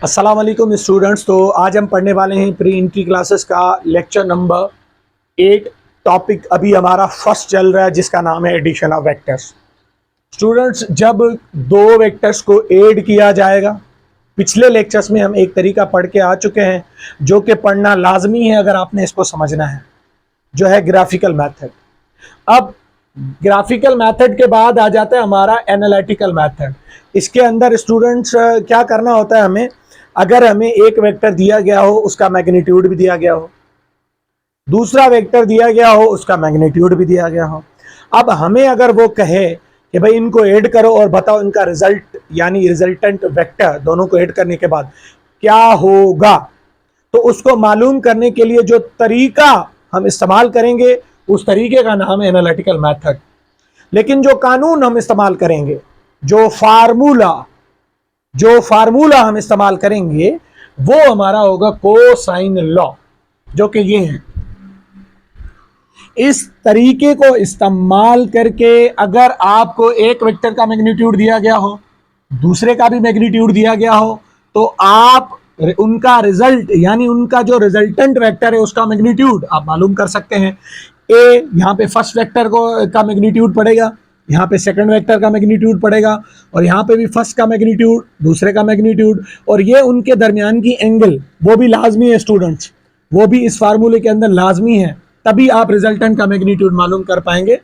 अस्सलाम वालेकुम स्टूडेंट्स। तो आज हम पढ़ने वाले हैं प्री एंट्री क्लासेस का लेक्चर नंबर 8। टॉपिक अभी हमारा फर्स्ट चल रहा है जिसका नाम है एडिशन ऑफ वेक्टर्स। स्टूडेंट्स, जब दो वेक्टर्स को ऐड किया जाएगा, पिछले लेक्चर्स में हम एक तरीका पढ़ के आ चुके हैं जो कि पढ़ना लाजमी है अगर आपने इसको समझना है, जो है ग्राफिकल मेथड। अब ग्राफिकल मेथड के बाद आ जाता है हमारा एनालिटिकल मेथड। इसके अंदर स्टूडेंट्स क्या करना होता है, हमें अगर हमें एक वेक्टर दिया गया हो उसका मैग्नीट्यूड भी दिया गया हो, दूसरा वेक्टर दिया गया हो उसका मैग्नीट्यूड भी दिया गया हो। अब हमें अगर वो कहे कि भाई इनको ऐड करो और बताओ इनका रिजल्ट यानी रिजल्टेंट वेक्टर दोनों को ऐड करने के बाद क्या होगा, तो उसको मालूम करने के लिए जो तरीका हम इस्तेमाल करेंगे उस तरीके का नाम है एनालिटिकल मेथड। लेकिन जो कानून हम इस्तेमाल करेंगे, जो फार्मूला हम इस्तेमाल करेंगे वो हमारा होगा कोसाइन लॉ, जो कि ये है। इस तरीके को इस्तेमाल करके अगर आपको एक वेक्टर का मैग्नीट्यूड दिया गया हो, दूसरे का भी मैग्नीट्यूड दिया गया हो, तो आप उनका रिजल्ट यानी उनका जो रिजल्टेंट वेक्टर है उसका मैग्नीट्यूड आप मालूम कर सकते हैं। ए यहाँ पे फर्स्ट वेक्टर का मैग्नीट्यूड पड़ेगा, यहाँ पे सेकंड वेक्टर का मैग्नीट्यूड पड़ेगा, और यहाँ पे भी फर्स्ट का मैग्नीट्यूड, दूसरे का मैग्नीट्यूड, और ये उनके दरमियान की एंगल वो भी लाजमी है स्टूडेंट्स, वो भी इस फार्मूले के अंदर लाजमी है, तभी आप रिजल्टेंट का मैग्नीट्यूड मालूम कर पाएंगे।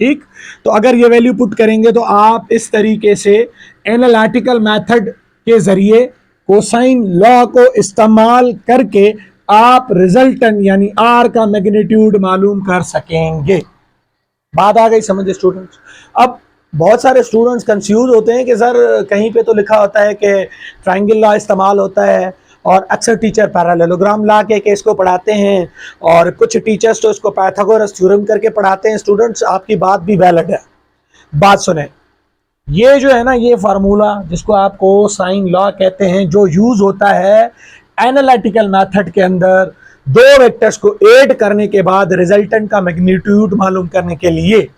ठीक, तो अगर ये वैल्यू पुट करेंगे तो आप इस तरीके से एनालिटिकल मेथड के जरिए कोसाइन लॉ को इस्तेमाल करके आप रिजल्टेंट यानी आर का मैग्नीट्यूड मालूम कर सकेंगे। बात आ गई समझ स्टूडेंट्स। अब बहुत सारे स्टूडेंट्स कंफ्यूज होते हैं कि सर कहीं पे तो लिखा होता है कि ट्रायंगल लॉ इस्तेमाल होता है, और अक्सर टीचर पैरेललोग्राम ला के इसको पढ़ाते हैं, और कुछ टीचर्स तो इसको पाइथागोरस थ्योरम करके पढ़ाते हैं। स्टूडेंट्स, आपकी बात भी वैलिड है, बात सुने। ये जो है ना, ये फार्मूला जिसको आप कोसाइन लॉ कहते हैं, जो यूज होता है एनालिटिकल मेथड के अंदर दो वेक्टर्स को ऐड करने के बाद रिजल्टेंट का मैग्नीट्यूड मालूम करने के लिए,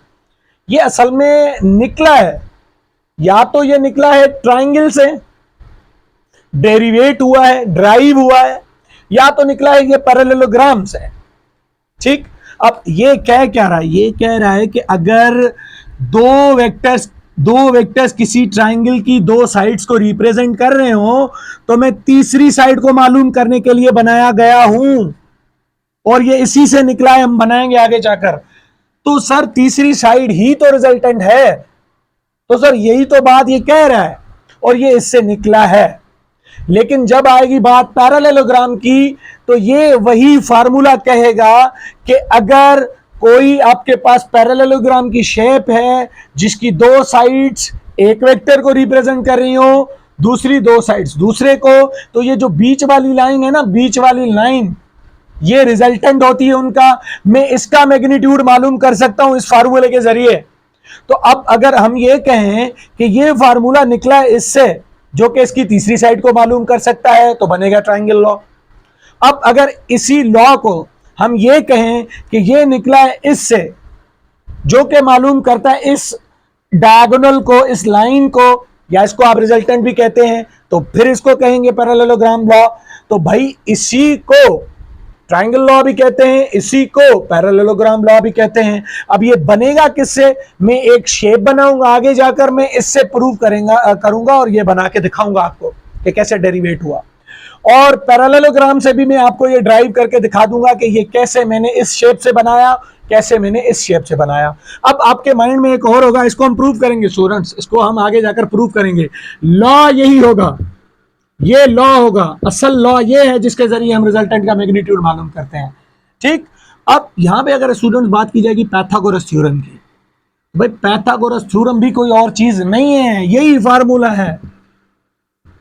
ये असल में निकला है, या तो ये निकला है ट्रायंगल से, डेरिवेट हुआ है, ड्राइव हुआ है, या तो निकला है ये पैरेललोग्राम से। ठीक, अब ये कह क्या रहा है, ये कह रहा है कि अगर दो वेक्टर्स किसी ट्रायंगल की दो साइड्स को रिप्रेजेंट कर रहे हो तो मैं तीसरी साइड को मालूम करने के लिए बनाया गया हूं, और ये इसी से निकला है, हम बनाएंगे आगे जाकर। तो सर तीसरी साइड ही तो रिजल्टेंट है, तो सर यही तो बात ये कह रहा है, और ये इससे निकला है। लेकिन जब आएगी बात पैरेललोग्राम की तो ये वही फार्मूला कहेगा कि अगर कोई आपके पास पैरेललोग्राम की शेप है जिसकी दो साइड्स एक वेक्टर को रिप्रेजेंट कर रही हो, दूसरी दो साइड्स दूसरे को, तो ये जो बीच वाली लाइन है ना, बीच वाली लाइन ये रिजल्टेंट होती है उनका। मैं इसका मैग्नीट्यूड मालूम कर सकता हूं इस फार्मूले के जरिए। तो अब अगर हम ये कहें कि ये फार्मूला निकला है इससे, जो कि इसकी तीसरी साइड को मालूम कर सकता है, तो बनेगा ट्रायंगल लॉ। अब अगर इसी लॉ को हम ये कहें कि ये निकला है इससे, जो कि मालूम करता है इस डायगोनल को, इस लाइन को, या इसको आप रिजल्टेंट भी कहते हैं, तो फिर इसको कहेंगे पैरेललोग्राम लॉ। तो भाई इसी को ट्रायंगल लॉ भी कहते हैं, इसी को पैरेललोग्राम लॉ भी कहते हैं। अब ये बनेगा किससे, मैं एक शेप बनाऊंगा, आगे जाकर मैं इससे प्रूव करूंगा और ये बना के दिखाऊंगा आपको कि कैसे डेरिवेट हुआ, और पैरेललोग्राम से भी मैं आपको ये ड्राइव करके दिखा दूंगा कि ये कैसे मैंने इस शेप से बनाया, कैसे मैंने इस शेप से बनाया। अब आपके माइंड में एक और होगा, इसको हम प्रूव करेंगे स्टूडेंट्स, इसको हम आगे जाकर प्रूव करेंगे। लॉ यही होगा, ये लॉ होगा, असल लॉ ये है जिसके जरिए हम रिजल्टेंट का मैग्नीट्यूड मालूम करते हैं। ठीक, अब यहां पे अगर स्टूडेंट्स बात की जाएगी पाइथागोरस थ्योरम की, भाई पाइथागोरस थ्योरम भी कोई और चीज नहीं है, यही फार्मूला है,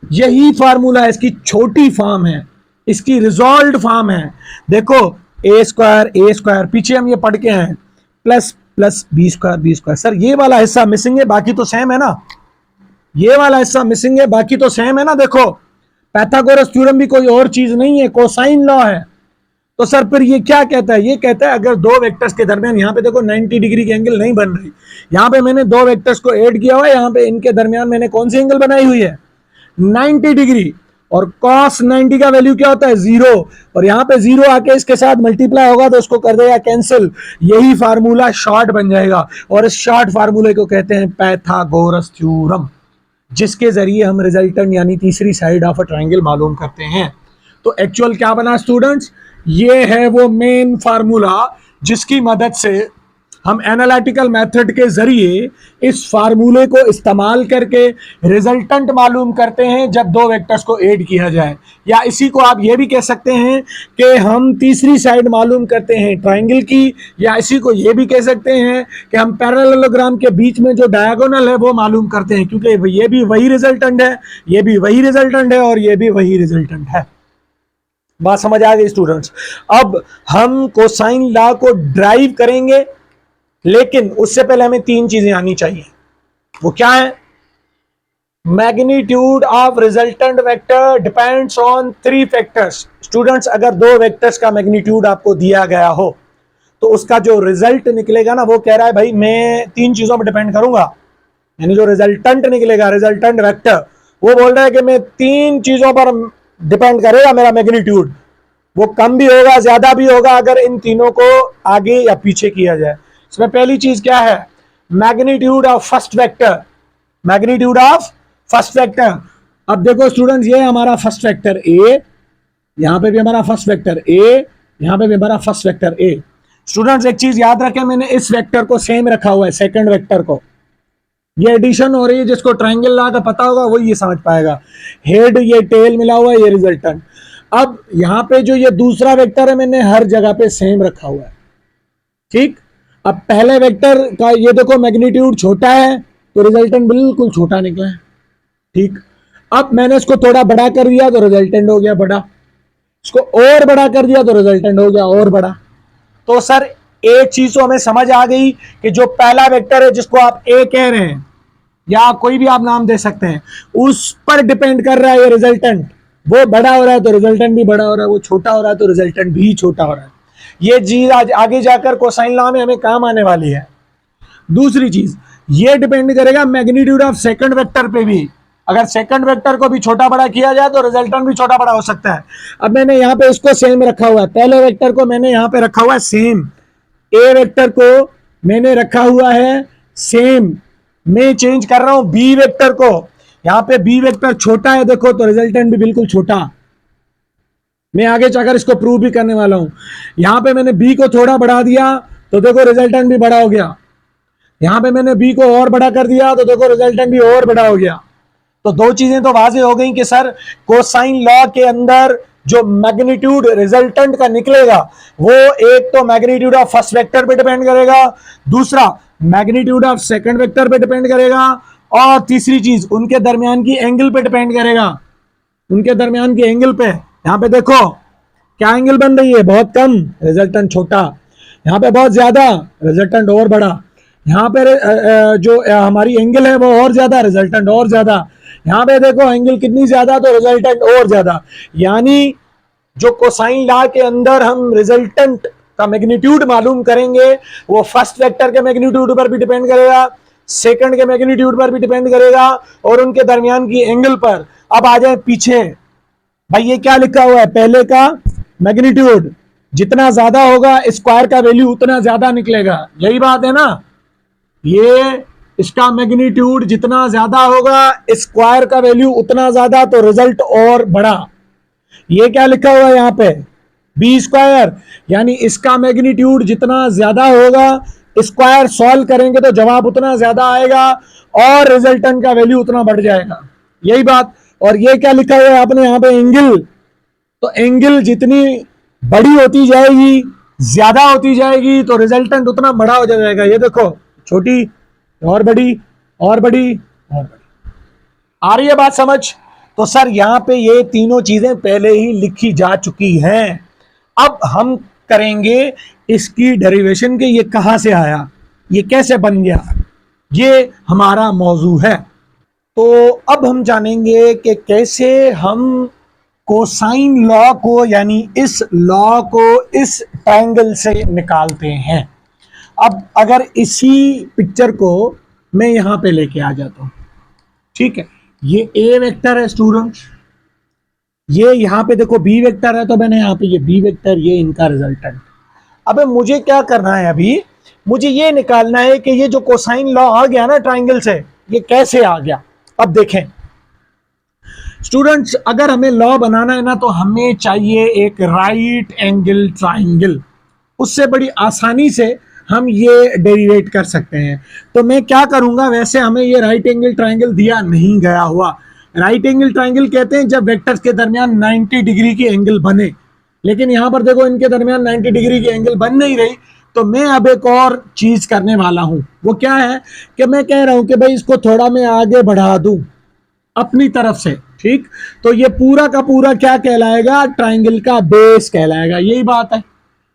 यही फार्मूला है, इसकी छोटी फॉर्म है, इसकी रिजॉल्व्ड फॉर्म है। देखो ए स्क्वायर पीछे हम ये पढ़ के हैं, plus plus B square. Sir ये वाला हिस्सा मिसिंग है, बाकी तो सेम है ना, ये वाला हिस्सा मिसिंग है, बाकी तो सेम है ना। देखो पाइथागोरस थ्योरम भी कोई और चीज नहीं है, कोसाइन लॉ है। तो सर फिर ये क्या कहता है, ये कहता है अगर दो वेक्टर्स के दरमियान, यहाँ पे देखो 90 डिग्री की एंगल नहीं बन रही, यहाँ पे मैंने दो वेक्टर्स को ऐड किया हुआ है, यहाँ पे इनके दरमियान मैंने कौन सी एंगल बनाई हुई है, 90 डिग्री। और cos 90 का वैल्यू क्या होता है 0, और यहां पे 0 आके इसके साथ मल्टीप्लाई होगा तो उसको कर देगा कैंसिल। यही फार्मूला शॉर्ट बन जाएगा, और इस शॉर्ट फार्मूले को कहते हैं पाइथागोरस थ्योरम, जिसके जरिए हम रिजल्टेंट यानी तीसरी साइड ऑफ अ ट्रायंगल मालूम करते हैं। तो एक्चुअल क्या बना स्टूडेंट्स, ये है वो मेन फार्मूला जिसकी मदद से हम एनालिटिकल मेथड के जरिए इस फार्मूले को इस्तेमाल करके रिजल्टेंट मालूम करते हैं जब दो वेक्टर्स को ऐड किया जाए। या इसी को आप ये भी कह सकते हैं कि हम तीसरी साइड मालूम करते हैं ट्रायंगल की, या इसी को ये भी कह सकते हैं कि हम पैरेललोग्राम के बीच में जो डायगोनल है वो मालूम करते हैं, क्योंकि ये भी वही रिजल्टेंट है, ये भी वही रिजल्टेंट है, और ये भी वही रिजल्टेंट है। बात समझ आ गई स्टूडेंट्स? अब हम कोसाइन लॉ को ड्राइव करेंगे, लेकिन उससे पहले हमें तीन चीजें आनी चाहिए। वो क्या है? Magnitude of resultant vector depends on 3 factors. Students, अगर दो वेक्टर्स का मैग्नीट्यूड आपको दिया गया हो तो उसका जो रिजल्ट निकलेगा ना, वो कह रहा है भाई मैं 3 चीजों पर डिपेंड करूंगा। यानी जो रिजल्टेंट निकलेगा, रिजल्टेंट वेक्टर, वो बोल रहा है कि मैं 3 चीजों पर डिपेंड करेगा मेरा मैग्नीट्यूड। वो कम भी होगा, ज्यादा भी होगा, अगर इन तीनों को आगे या पीछे किया जाए। इसमें पहली चीज क्या है? Magnitude of first vector. Magnitude of first vector. अब देखो स्टूडेंट्स, ये हमारा फर्स्ट वेक्टर ए, यहां पे भी हमारा फर्स्ट वेक्टर ए, यहां पे भी हमारा फर्स्ट वेक्टर ए। स्टूडेंट्स, एक चीज याद रखें, मैंने इस वेक्टर को सेम रखा हुआ है सेकंड वेक्टर को। ये एडिशन हो रही है, जिसको ट्रायंगल लॉ का पता होगा वो ये समझ पाएगा। हेड, ये टेल मिला हुआ है, ये रिजल्टेंट। अब यहां पे जो ये दूसरा वेक्टर है, मैंने हर जगह पे सेम रखा हुआ है। ठीक, अब पहले वेक्टर का ये देखो मैग्नीट्यूड छोटा है तो रिजल्टेंट बिल्कुल छोटा निकला है। ठीक, अब मैंने इसको थोड़ा बड़ा कर दिया तो रिजल्टेंट हो गया बड़ा, इसको और बड़ा कर दिया तो रिजल्टेंट हो गया और बड़ा। तो सर एक चीज तो हमें समझ आ गई कि जो पहला वेक्टर है जिसको आप ए कह रहे हैं, या कोई भी आप नाम दे सकते हैं, उस पर डिपेंड कर रहा है ये रिजल्टेंट। वो बड़ा हो रहा है तो रिजल्टेंट भी बड़ा हो रहा है, वो छोटा हो रहा है तो रिजल्टेंट भी छोटा हो रहा है। ये चीज आज आगे जाकर कोसाइन लॉ में हमें काम आने वाली है। दूसरी चीज, ये डिपेंड करेगा मैग्नीट्यूड ऑफ सेकंड वेक्टर पे भी। अगर सेकंड वेक्टर को भी छोटा बड़ा किया जाए तो रिजल्टेंट भी छोटा बड़ा हो सकता है। अब मैंने यहां पे इसको सेम रखा हुआ है, पहले वेक्टर को मैंने यहां पे रखा हुआ है सेम, ए वेक्टर को मैंने रखा हुआ है सेम। मैं चेंज कर रहा हूं बी वेक्टर को, यहां पे बी वेक्टर छोटा है देखो, तो रिजल्टेंट भी बिल्कुल छोटा। मैं आगे जाकर इसको प्रूव भी करने वाला हूं। यहां पे मैंने बी को थोड़ा बढ़ा दिया तो देखो रिजल्टेंट भी बड़ा हो गया। यहां पे मैंने बी को और बड़ा कर दिया तो देखो रिजल्टेंट भी और बड़ा हो गया। तो दो चीजें तो वाज़ेह हो गई कि सर कोसाइन लॉ के अंदर जो मैग्नीट्यूड रिजल्टेंट का निकलेगा वो एक तो मैग्नीट्यूड ऑफ फर्स्ट वेक्टर पे डिपेंड करेगा, दूसरा मैग्नीट्यूड ऑफ सेकंड वेक्टर पे डिपेंड करेगा, और तीसरी चीज उनके दरमियान की एंगल पे डिपेंड करेगा। उनके दरमियान की एंगल पे, यहां पे देखो क्या एंगल बन रही है, बहुत कम रिजल्टेंट छोटा, यहां पे बहुत ज्यादा रिजल्टेंट और बड़ा, यहां पे जो हमारी एंगल है वो और ज्यादा, रिजल्टेंट और ज्यादा, यहां पे देखो एंगल कितनी ज्यादा तो रिजल्टेंट और ज्यादा। यानी जो कोसाइन लॉ के अंदर हम रिजल्टेंट का मैग्नीट्यूड मालूम करेंगे वो फर्स्ट वेक्टर के मैग्नीट्यूड पर भी डिपेंड करेगा, सेकंड के मैग्नीट्यूड पर भी डिपेंड करेगा, और उनके दरमियान की एंगल पर। अब आ जाए पीछे, भाई ये क्या लिखा हुआ है, पहले का मैग्नीट्यूड जितना ज्यादा होगा स्क्वायर का वैल्यू उतना ज्यादा निकलेगा, यही बात है ना। ये इसका मैग्नीट्यूड जितना ज्यादा होगा स्क्वायर का वैल्यू उतना ज्यादा, तो रिजल्ट और बड़ा। ये क्या लिखा हुआ है यहाँ पे, बी स्क्वायर, यानी इसका मैग्नीट्यूड जितना ज्यादा होगा स्क्वायर सॉल्व करेंगे तो जवाब उतना ज्यादा आएगा और रिजल्टेंट का वैल्यू उतना बढ़ जाएगा, यही बात। और ये क्या लिखा हुआ है आपने यहाँ पे, एंगल, तो एंगल जितनी बड़ी होती जाएगी, ज्यादा होती जाएगी, तो रिजल्टेंट उतना बड़ा हो जाएगा। ये देखो छोटी और बड़ी और बड़ी और बड़ी। आ रही है बात समझ? तो सर यहां पे ये तीनों चीजें पहले ही लिखी जा चुकी हैं। अब हम करेंगे इसकी डेरिवेशन के ये कहां से आया, ये कैसे बन गया, ये हमारा मौजू है। तो अब हम जानेंगे कि कैसे हम कोसाइन लॉ को, यानी इस लॉ को इस ट्रायंगल से निकालते हैं। अब अगर इसी पिक्चर को मैं यहां पे लेके आ जाता हूं, ठीक है, ये ए वेक्टर है स्टूडेंट्स, ये यहाँ पे देखो बी वेक्टर है, तो मैंने यहाँ पे ये बी वेक्टर, ये इनका रिजल्टेंट। अबे मुझे क्या करना है, अभी मुझे ये निकालना है कि ये जो कोसाइन लॉ आ गया ना ट्राइंगल से, ये कैसे आ गया। अब देखें स्टूडेंट्स, अगर हमें लॉ बनाना है ना, तो हमें चाहिए एक राइट एंगल ट्राइंगल। उससे बड़ी आसानी से हम ये डेरिवेट कर सकते हैं। तो मैं क्या करूंगा, वैसे हमें ये राइट एंगल ट्राइंगल दिया नहीं गया हुआ। राइट एंगल ट्राइंगल कहते हैं जब वेक्टर्स के दरमियान 90 डिग्री की एंगल बने, लेकिन यहां पर देखो इनके दरमियान 90 डिग्री की एंगल बन नहीं रही। तो मैं अब एक और चीज करने वाला हूं, वो क्या है कि मैं कह रहा हूं कि भाई इसको थोड़ा मैं आगे बढ़ा दूं अपनी तरफ से, ठीक। तो ये पूरा का पूरा क्या कहलाएगा, ट्राइंगल का बेस कहलाएगा। यही बात है,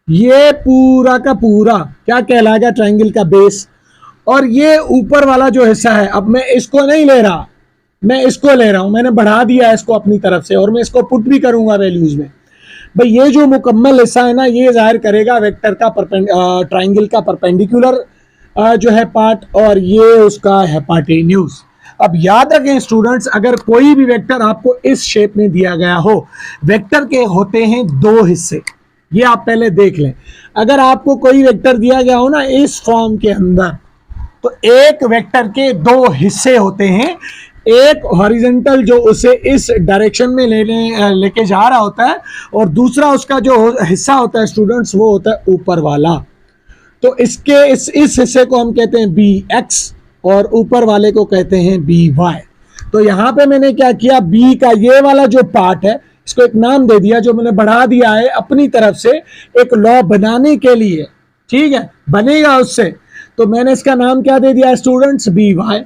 ये पूरा का पूरा क्या कहलाएगा, ट्राइंगल का बेस। और ये ऊपर वाला जो हिस्सा है, अब मैं इसको नहीं ले रहा, मैं इसको ले रहा हूं, मैंने बढ़ा दिया है इसको अपनी तरफ से, और मैं इसको पुट भी करूंगा वैल्यूज में। भाई ये जो मुकम्मल हिस्सा है ना, ये जाहिर करेगा वेक्टर का ट्राइंगल का परपेंडिकुलर जो है पार्ट, और ये उसका हाइपोटेन्यूज। अब याद रखें स्टूडेंट्स, अगर कोई भी वेक्टर आपको इस शेप में दिया गया हो, वेक्टर के होते हैं दो हिस्से, ये आप पहले देख लें। अगर आपको कोई वेक्टर दिया गया हो ना इस फॉर्म के अंदर, तो एक वेक्टर के दो हिस्से होते हैं। एक हॉरिजॉन्टल जो उसे इस डायरेक्शन में लेके जा रहा होता है, और दूसरा उसका जो हिस्सा होता है स्टूडेंट्स, वो होता है ऊपर वाला। तो इसके इस हिस्से को हम कहते हैं बी एक्स, और ऊपर वाले को कहते हैं बी वाई। तो यहां पे मैंने क्या किया, बी का ये वाला जो पार्ट है, इसको एक नाम दे दिया, जो मैंने बढ़ा दिया है अपनी तरफ से एक लॉ बनाने के लिए, ठीक है, बनेगा उससे। तो मैंने इसका नाम क्या दे दिया स्टूडेंट्स, बी वाई।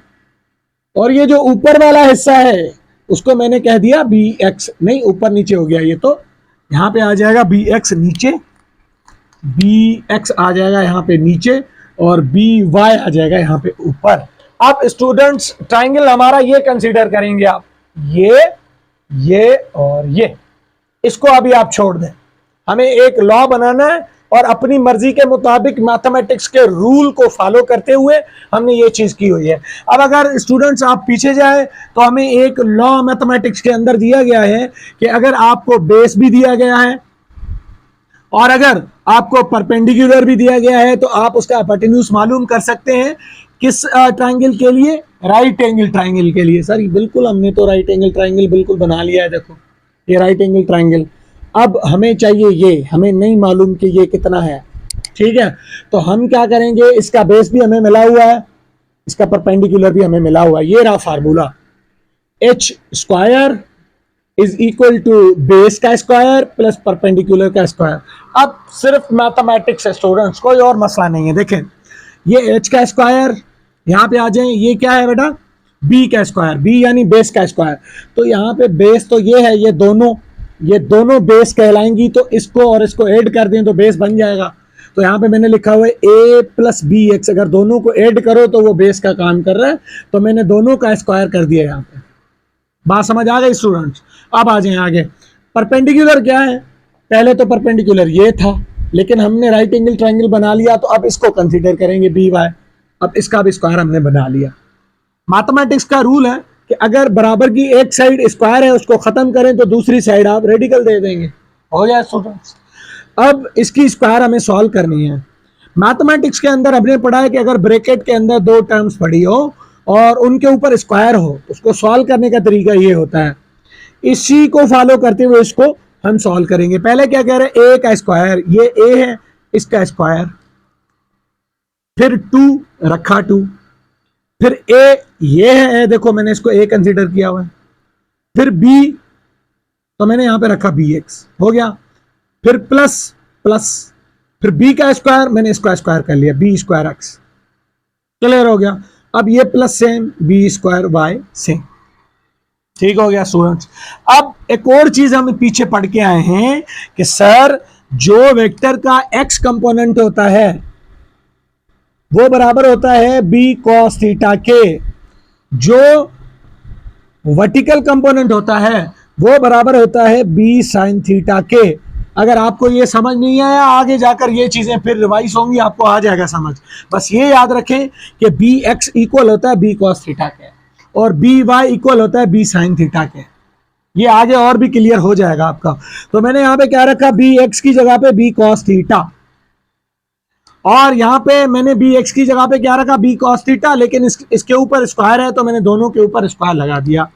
और ये जो ऊपर वाला हिस्सा है उसको मैंने कह दिया बी एक्स। नहीं, ऊपर नीचे हो गया ये, तो यहां पे आ जाएगा बी एक्स नीचे, बी एक्स आ जाएगा यहाँ पे नीचे, और बी वाई आ जाएगा यहाँ पे ऊपर। अब स्टूडेंट्स ट्राइंगल हमारा ये कंसीडर करेंगे आप, ये और ये, इसको अभी आप छोड़ दें। हमें एक लॉ बनाना है, और अपनी मर्जी के मुताबिक मैथमेटिक्स के रूल को फॉलो करते हुए हमने ये चीज की हुई है। अब अगर स्टूडेंट्स आप पीछे जाए, तो हमें एक लॉ मैथमेटिक्स के अंदर दिया गया है कि अगर आपको बेस भी दिया गया है, और अगर आपको परपेंडिकुलर भी दिया गया है, तो आप उसका हाइपोटेन्यूज मालूम कर सकते हैं। किस ट्राइंगल के लिए, राइट एंगल ट्राइंगल के लिए। सर बिल्कुल, हमने तो राइट एंगल ट्राइंगल बिल्कुल बना लिया है, देखो ये राइट एंगल ट्राइंगल। अब हमें चाहिए ये, हमें नहीं मालूम कि ये कितना है, ठीक है। तो हम क्या करेंगे, इसका बेस भी हमें मिला हुआ है, इसका परपेंडिकुलर भी हमें मिला हुआ है। ये रहा formula, H square is equal to base का स्क्वायर प्लस परपेंडिकुलर का स्क्वायर। अब सिर्फ मैथमेटिक्स है स्टूडेंट्स, कोई और मसला नहीं है। देखें ये एच का स्क्वायर, यहाँ पे आ जाए, ये क्या है बेटा, बी का स्क्वायर, बी यानी बेस का स्क्वायर। तो यहाँ पे बेस तो ये है, ये दोनों बेस कहलाएंगी। तो इसको और इसको ऐड कर दें तो बेस बन जाएगा। तो यहाँ पे मैंने लिखा हुआ है ए प्लस बी एक्स, अगर दोनों को ऐड करो तो वो बेस का काम कर रहा है, तो मैंने दोनों का स्क्वायर कर दिया यहाँ पे। बात समझ आ गई स्टूडेंट्स। अब आ जाए आगे, परपेंडिकुलर क्या है, पहले तो परपेंडिकुलर ये था, लेकिन हमने राइट एंगल ट्राइंगल बना लिया, तो अब इसको कंसीडर करेंगे बी वाई। अब इसका भी स्क्वायर हमने बना लिया। मैथमेटिक्स का रूल है कि अगर बराबर की एक साइड स्क्वायर है, उसको खत्म करें तो दूसरी साइड आप रेडिकल दे देंगे, हो जाए स्टूडेंट्स। अब इसकी स्क्वायर हमें सॉल्व करनी है। मैथमेटिक्स के अंदर हमने पढ़ा है कि अगर ब्रैकेट के अंदर दो टर्म्स पड़ी हो और उनके ऊपर स्क्वायर हो, उसको सॉल्व करने का तरीका ये होता है। इसी को फॉलो करते हुए इसको हम सॉल्व करेंगे। पहले क्या कह रहे हैं, ए का स्क्वायर, ये ए है, इसका स्क्वायर, फिर 2 रखा 2, फिर ए ये है, देखो मैंने इसको ए कंसीडर किया हुआ है, फिर बी तो मैंने यहां पे रखा बी एक्स, हो गया, फिर प्लस प्लस, फिर बी का स्क्वायर मैंने इसका स्क्वायर कर लिया, बी स्क्वायर एक्स, क्लियर हो गया। अब ये plus same B square Y same, ठीक हो गया स्टूडेंट्स। अब एक और चीज हम पीछे पढ़ के आए हैं कि सर जो वेक्टर का एक्स कंपोनेंट होता है वो बराबर होता है बी कॉस थीटा के, जो वर्टिकल कंपोनेंट होता है वो बराबर होता है बी साइन थीटा के। अगर आपको ये समझ नहीं आया, आगे जाकर ये चीजें फिर रिवाइज होंगी, आपको आ जाएगा समझ। बस ये याद रखें कि बी एक्स इक्वल होता है बी कॉस थीटा के, और बी वाई इक्वल होता है बी साइन थीटा के। ये आगे और भी क्लियर हो जाएगा आपका। तो मैंने यहां पे क्या रखा, बी एक्स की जगह पे बी कॉस थीटा, और यहां पे मैंने बी एक्स की जगह पे क्या रखा, बी कॉस थीटा, लेकिन इसके ऊपर स्क्वायर है तो मैंने दोनों के ऊपर स्क्वायर लगा दिया।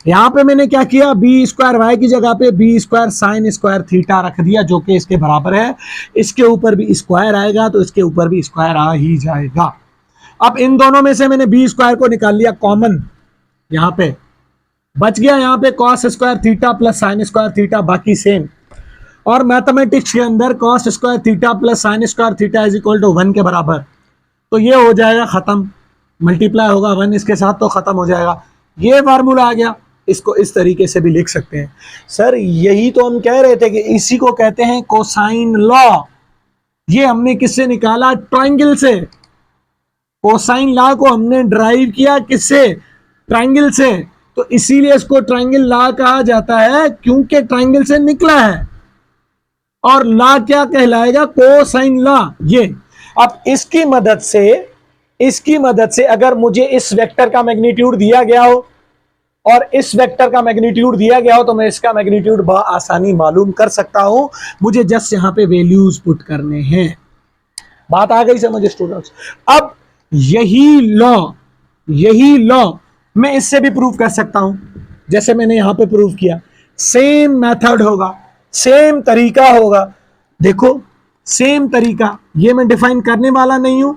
यहां पे मैंने क्या किया, बी स्क्वायर वाई की जगह पे B square sine square theta रख दिया, जो कि इसके बराबर है। इसके ऊपर भी स्क्वायर आएगा तो इसके ऊपर भी स्क्वायर आ ही जाएगा। अब इन दोनों में से मैंने बी स्क्वायर को निकाल लिया कॉमन, यहां पे बच गया यहां पे cos square theta plus sine square theta, बाकी सेम। और मैथमेटिक्स के अंदर cos square theta plus sine square theta is equal to 1 के बराबर, तो ये हो जाएगा खत्म, मल्टीप्लाई होगा 1 इसके साथ तो खत्म हो जाएगा। ये फार्मूला आ गया, इसको इस तरीके से भी लिख सकते हैं। सर यही तो हम कह रहे थे कि इसी को कहते हैं कोसाइन लॉ। ये हमने किससे निकाला, ट्रायंगल से। कोसाइन लॉ को हमने ड्राइव किया किससे, ट्रायंगल से। तो इसीलिए इसको ट्रायंगल लॉ कहा जाता है, क्योंकि ट्रायंगल से निकला है। और लॉ क्या कहलाएगा, कोसाइन लॉ। ये अब इसकी मदद से अगर मुझे इस वेक्टर का मैग्नीट्यूड दिया गया हो और इस वेक्टर का मैग्नीट्यूड दिया गया हो, तो मैं इसका मैग्नीट्यूड आसानी मालूम कर सकता हूं। मुझे जस्ट यहां पे वैल्यूज पुट करने हैं। बात आ गई समझ स्टूडेंट्स। अब यही लॉ मैं इससे भी प्रूव कर सकता हूं, जैसे मैंने यहां पे प्रूव किया। सेम मेथड होगा, सेम तरीका होगा। देखो सेम तरीका, ये मैं डिफाइन करने वाला नहीं हूं,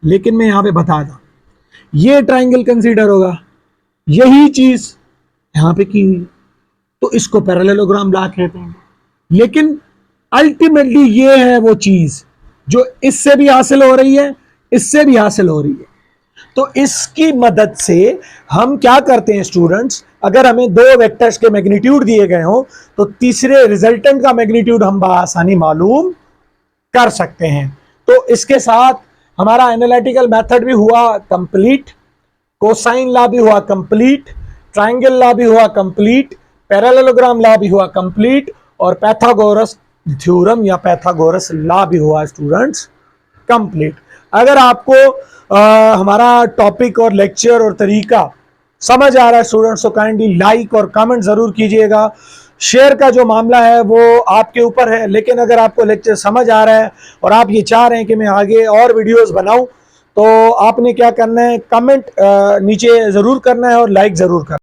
लेकिन मैं यहां पे बता दूं, ये ट्रायंगल कंसीडर होगा, यही चीज यहां पे की हुई, तो इसको पैरेललोग्राम लॉ कहते हैं। लेकिन अल्टीमेटली ये है वो चीज जो इससे भी हासिल हो रही है, इससे भी हासिल हो रही है। तो इसकी मदद से हम क्या करते हैं स्टूडेंट्स, अगर हमें दो वेक्टर्स के मैग्नीट्यूड दिए गए हो तो तीसरे रिजल्टेंट का मैग्नीट्यूड हम आसानी मालूम कर सकते हैं। तो इसके साथ हमारा एनालिटिकल मेथड भी हुआ कंप्लीट, कोसाइन लॉ भी हुआ कंप्लीट, ट्रायंगल लॉ भी हुआ कंप्लीट, पैरेललोग्राम लॉ भी हुआ कंप्लीट, और पैथागोरस थ्योरम या पैथागोरस लॉ भी हुआ स्टूडेंट्स कंप्लीट। अगर आपको हमारा टॉपिक और लेक्चर और तरीका समझ आ रहा है स्टूडेंट्स, तो काइंडली लाइक और कमेंट जरूर कीजिएगा। शेयर का जो मामला है वो आपके ऊपर है, लेकिन अगर आपको लेक्चर समझ आ रहा है और आप ये चाह रहे हैं कि मैं आगे और वीडियोस बनाऊं, तो आपने क्या करना है, कमेंट नीचे जरूर करना है और लाइक जरूर करना है।